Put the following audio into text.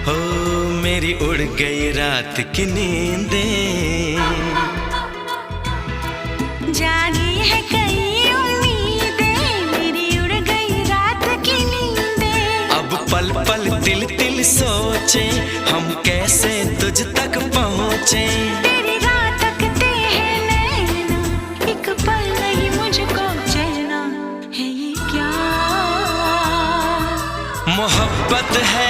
हो मेरी उड़ गई रात की नींदें, जागी है कई उम्मीदें, मेरी उड़ गई रात की नींदें। अब पल पल तिल तिल सोचे हम कैसे तुझ तक पहुँचे। तेरी राह तकते हैं नैना, एक पल नहीं मुझको चैना, है ये क्या मोहब्बत है